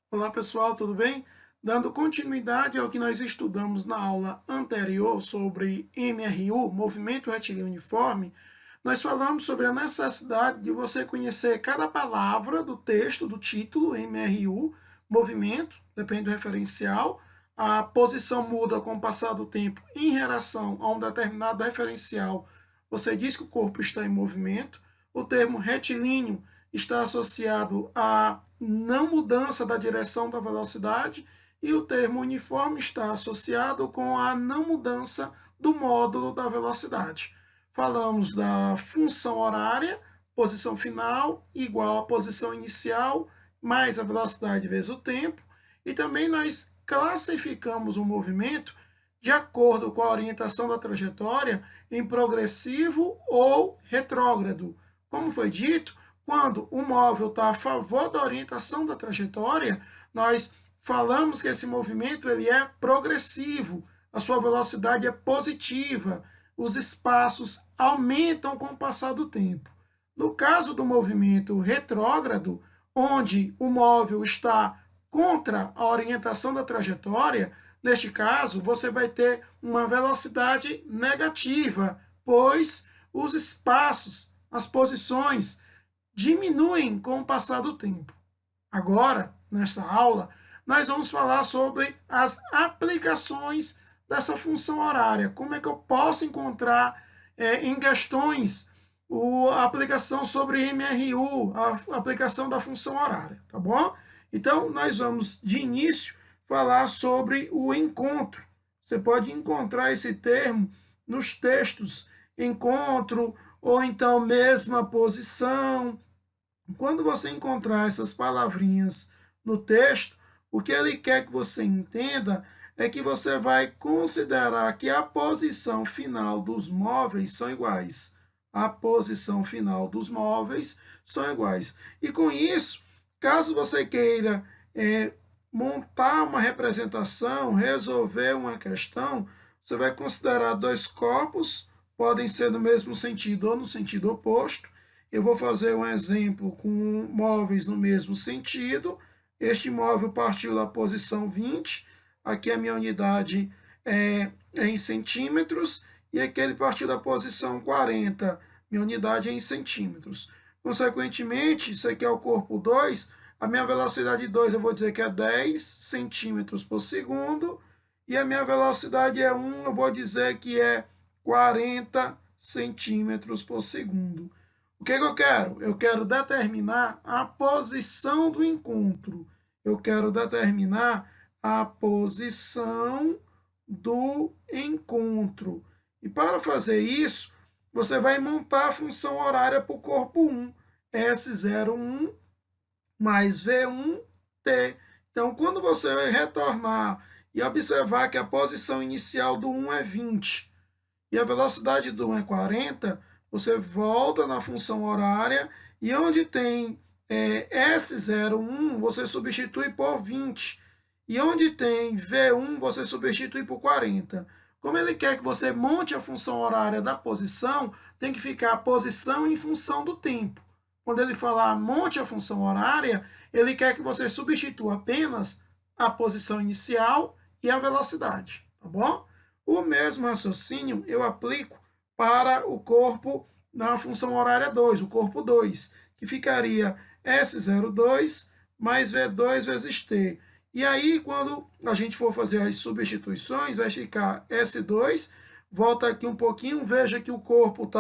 Olá pessoal, tudo bem? Dando continuidade ao que nós estudamos na aula anterior sobre MRU, Movimento Retilíneo Uniforme, nós falamos sobre a necessidade de você conhecer cada palavra do texto, do título, MRU, movimento, depende do referencial, a posição muda com o passar do tempo em relação a um determinado referencial, você diz que o corpo está em movimento, o termo retilíneo está associado a não mudança da direção da velocidade e o termo uniforme está associado com a não mudança do módulo da velocidade. Falamos da função horária, posição final igual à posição inicial, mais a velocidade vezes o tempo, e também nós classificamos o movimento de acordo com a orientação da trajetória em progressivo ou retrógrado. Como foi dito, quando o móvel está a favor da orientação da trajetória, nós falamos que esse movimento ele é progressivo, a sua velocidade é positiva, os espaços aumentam com o passar do tempo. No caso do movimento retrógrado, onde o móvel está contra a orientação da trajetória, neste caso, você vai ter uma velocidade negativa, pois os espaços, as posições, diminuem com o passar do tempo. Agora, nesta aula, nós vamos falar sobre as aplicações dessa função horária. Como é que eu posso encontrar em questões a aplicação sobre MRU, a aplicação da função horária, tá bom? Então, nós vamos, de início, falar sobre o encontro. Você pode encontrar esse termo nos textos, encontro, ou então mesma posição. Quando você encontrar essas palavrinhas no texto, o que ele quer que você entenda é que você vai considerar que a posição final dos móveis são iguais. A posição final dos móveis são iguais. E com isso, caso você queira montar uma representação, resolver uma questão, você vai considerar dois corpos, podem ser no mesmo sentido ou no sentido oposto. Eu vou fazer um exemplo com móveis no mesmo sentido. Este móvel partiu da posição 20, aqui a minha unidade é em centímetros, e aqui ele partiu da posição 40, minha unidade é em centímetros. Consequentemente, isso aqui é o corpo 2, a minha velocidade 2 eu vou dizer que é 10 centímetros por segundo, e a minha velocidade é 1, eu vou dizer que é 40 centímetros por segundo. O que eu quero? Eu quero determinar a posição do encontro. Eu quero determinar a posição do encontro. E para fazer isso, você vai montar a função horária para o corpo 1. S01 mais V1T. Então, quando você retornar e observar que a posição inicial do 1 é 20 e a velocidade do 1 é 40, você volta na função horária e onde tem S01, você substitui por 20. E onde tem V1, você substitui por 40. Como ele quer que você monte a função horária da posição, tem que ficar a posição em função do tempo. Quando ele falar monte a função horária, ele quer que você substitua apenas a posição inicial e a velocidade, tá bom? O mesmo raciocínio eu aplico para o corpo na função horária 2, o corpo 2, que ficaria S02 mais V2 vezes T. E aí, quando a gente for fazer as substituições, vai ficar S2, volta aqui um pouquinho, veja que o corpo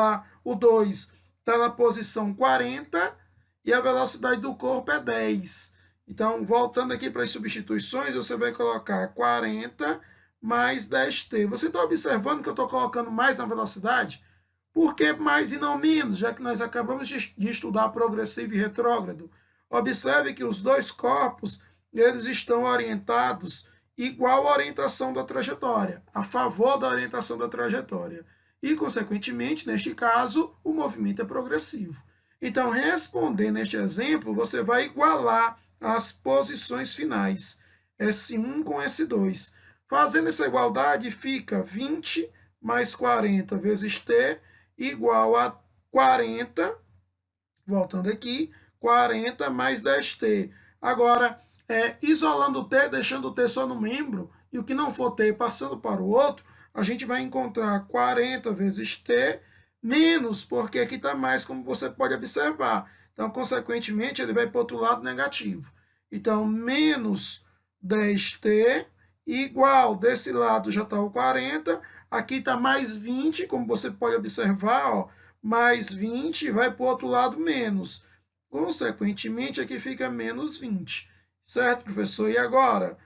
o 2 está na posição 40 e a velocidade do corpo é 10. Então, voltando aqui para as substituições, você vai colocar 40 mais 10t. Você está observando que eu estou colocando mais na velocidade? Por que mais e não menos, já que nós acabamos de estudar progressivo e retrógrado? Observe que os dois corpos eles estão orientados igual à orientação da trajetória, a favor da orientação da trajetória. E, consequentemente, neste caso, o movimento é progressivo. Então, respondendo este exemplo, você vai igualar as posições finais, S1 com S2. Fazendo essa igualdade, fica 20 mais 40 vezes T igual a 40, voltando aqui, 40 mais 10T. Agora, isolando o T, deixando o T só no membro, e o que não for T passando para o outro, a gente vai encontrar 40 vezes T menos, porque aqui está mais, como você pode observar. Então, consequentemente, ele vai para o outro lado negativo. Então, menos 10T igual, desse lado já está o 40, aqui está mais 20, como você pode observar, ó, mais 20 vai para o outro lado menos. Consequentemente, aqui fica menos 20. Certo, professor? E agora?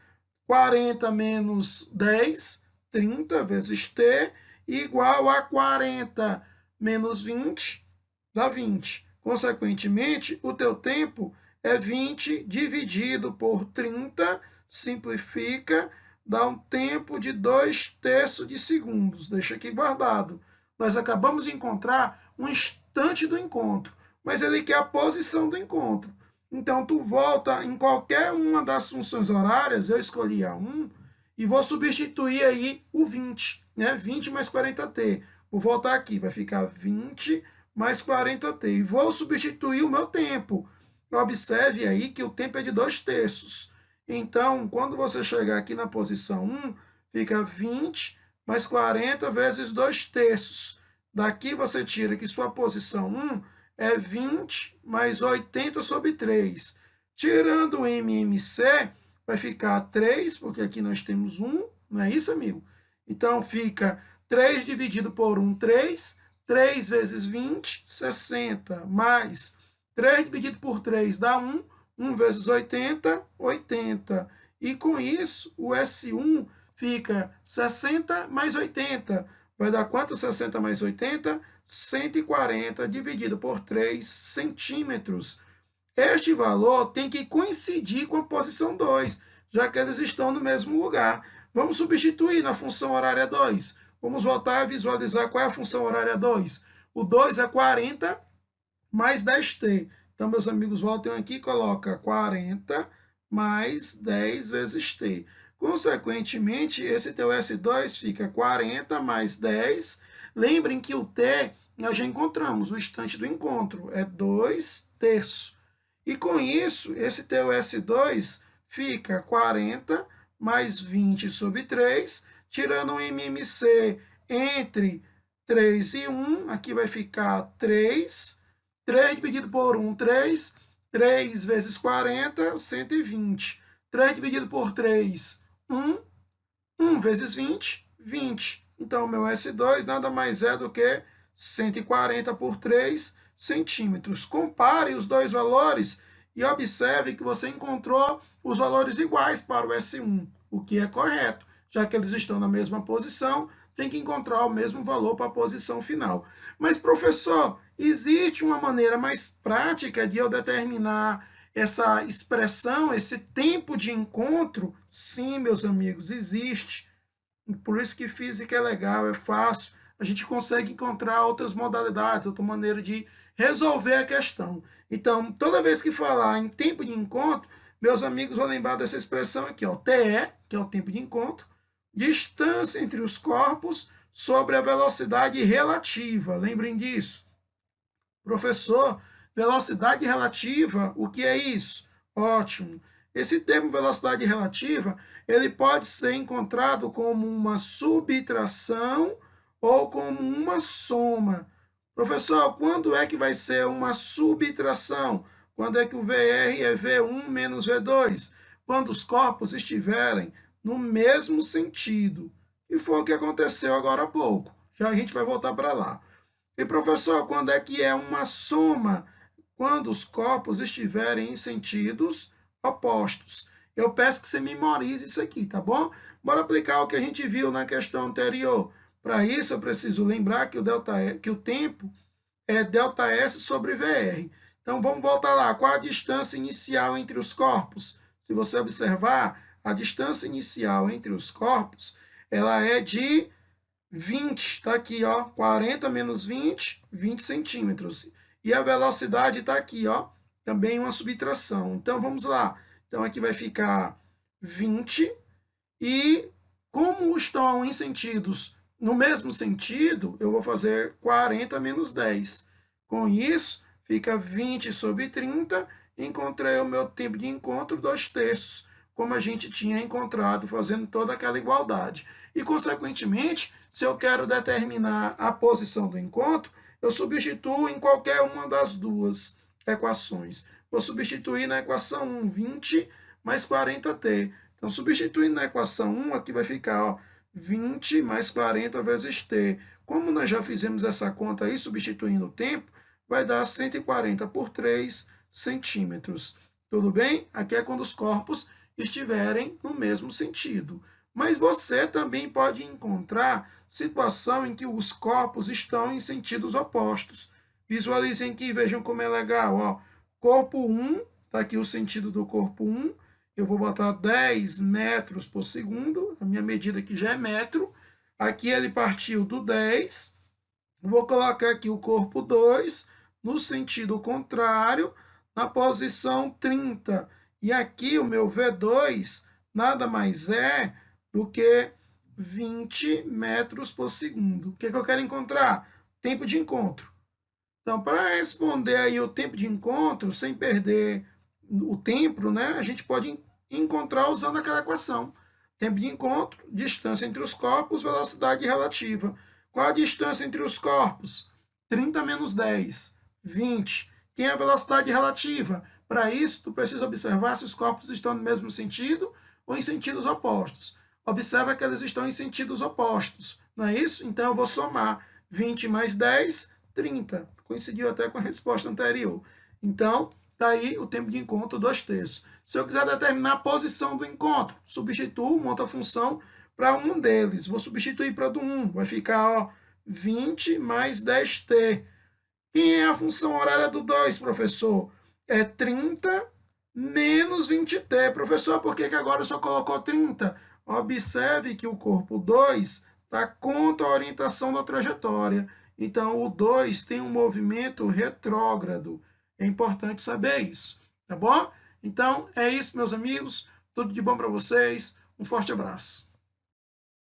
40 menos 10, 30 vezes T, igual a 40 menos 20, dá 20. Consequentemente, o teu tempo é 20 dividido por 30, simplifica, dá um tempo de 2/3 de segundos. Deixa aqui guardado. Nós acabamos de encontrar um instante do encontro, mas ele quer a posição do encontro. Então, tu volta em qualquer uma das funções horárias, eu escolhi a 1, e vou substituir aí o 20, né? 20 mais 40T. Vou voltar aqui, vai ficar 20 mais 40T. E vou substituir o meu tempo. Observe aí que o tempo é de 2/3. Então, quando você chegar aqui na posição 1, fica 20 mais 40 vezes 2/3. Daqui você tira que sua posição 1 é 20 mais 80 sobre 3. Tirando o MMC, vai ficar 3, porque aqui nós temos 1, não é isso, amigo? Então, fica 3 dividido por 1, 3. 3 vezes 20, 60, mais 3 dividido por 3 dá 1. 1 vezes 80, 80. E com isso, o S1 fica 60 mais 80. Vai dar quanto 60 mais 80? 140 dividido por 3 centímetros. Este valor tem que coincidir com a posição 2, já que eles estão no mesmo lugar. Vamos substituir na função horária 2. Vamos voltar a visualizar qual é a função horária 2. O 2 é 40 mais 10T. Então, meus amigos, voltem aqui e colocam 40 mais 10 vezes T. Consequentemente, esse teu S2 fica 40 mais 10. Lembrem que o T nós já encontramos, o instante do encontro, é 2/3. E com isso, esse teu S2 fica 40 mais 20 sobre 3, tirando o MMC entre 3 e 1, aqui vai ficar 3. 3 dividido por 1, 3. 3 vezes 40, 120. 3 dividido por 3, 1. 1 vezes 20, 20. Então, o meu S2 nada mais é do que 140 por 3 centímetros. Compare os dois valores e observe que você encontrou os valores iguais para o S1, o que é correto. Já que eles estão na mesma posição, tem que encontrar o mesmo valor para a posição final. Mas, professor, existe uma maneira mais prática de eu determinar essa expressão, esse tempo de encontro? Sim, meus amigos, existe. Por isso que física é legal, é fácil. A gente consegue encontrar outras modalidades, outra maneira de resolver a questão. Então, toda vez que falar em tempo de encontro, meus amigos vão lembrar dessa expressão aqui, ó, TE, que é o tempo de encontro, distância entre os corpos sobre a velocidade relativa. Lembrem disso. Professor, velocidade relativa, o que é isso? Ótimo. Esse termo velocidade relativa, ele pode ser encontrado como uma subtração ou como uma soma. Professor, quando é que vai ser uma subtração? Quando é que o VR é V1 menos V2? Quando os corpos estiverem no mesmo sentido. E foi o que aconteceu agora há pouco. Já a gente vai voltar para lá. E professor, quando é que é uma soma? Quando os corpos estiverem em sentidos opostos. Eu peço que você memorize isso aqui, tá bom? Bora aplicar o que a gente viu na questão anterior. Para isso, eu preciso lembrar que o tempo é ΔS sobre VR. Então, vamos voltar lá. Qual a distância inicial entre os corpos? Se você observar, a distância inicial entre os corpos, ela é de 20, está aqui, ó, 40 menos 20, 20 centímetros. E a velocidade está aqui, ó, também uma subtração. Então, vamos lá. Então, aqui vai ficar 20. E como estão em sentidos no mesmo sentido, eu vou fazer 40 menos 10. Com isso, fica 20 sobre 30. Encontrei o meu tempo de encontro, 2/3, como a gente tinha encontrado, fazendo toda aquela igualdade. E, consequentemente, se eu quero determinar a posição do encontro, eu substituo em qualquer uma das duas equações. Vou substituir na equação 1, 20 mais 40t. Então, substituindo na equação 1, aqui vai ficar, ó, 20 mais 40 vezes t. Como nós já fizemos essa conta aí, substituindo o tempo, vai dar 140 por 3 centímetros. Tudo bem? Aqui é quando os corpos estiverem no mesmo sentido. Mas você também pode encontrar situação em que os corpos estão em sentidos opostos. Visualizem aqui, vejam como é legal. Ó. Corpo 1, está aqui o sentido do corpo 1. Eu vou botar 10 metros por segundo, a minha medida aqui já é metro. Aqui ele partiu do 10. Vou colocar aqui o corpo 2 no sentido contrário, na posição 30. E aqui o meu V2 nada mais é do que 20 metros por segundo. O que eu quero encontrar? Tempo de encontro. Então, para responder aí o tempo de encontro, sem perder o tempo, né, a gente pode encontrar usando aquela equação. Tempo de encontro, distância entre os corpos, velocidade relativa. Qual a distância entre os corpos? 30 menos 10, 20. Quem é a velocidade relativa? Para isso, tu precisa observar se os corpos estão no mesmo sentido ou em sentidos opostos. Observa que eles estão em sentidos opostos, não é isso? Então, eu vou somar 20 mais 10, 30. Coincidiu até com a resposta anterior. Então, está aí o tempo de encontro, 2/3. Se eu quiser determinar a posição do encontro, substituo, monto a função para um deles. Vou substituir para do 1. Vai ficar, ó, 20 mais 10t. Quem é a função horária do 2, professor? É 30 menos 20t. Professor, por que agora só colocou 30? Observe que o corpo 2 está contra a orientação da trajetória. Então, o 2 tem um movimento retrógrado. É importante saber isso, tá bom? Então, é isso, meus amigos. Tudo de bom para vocês. Um forte abraço.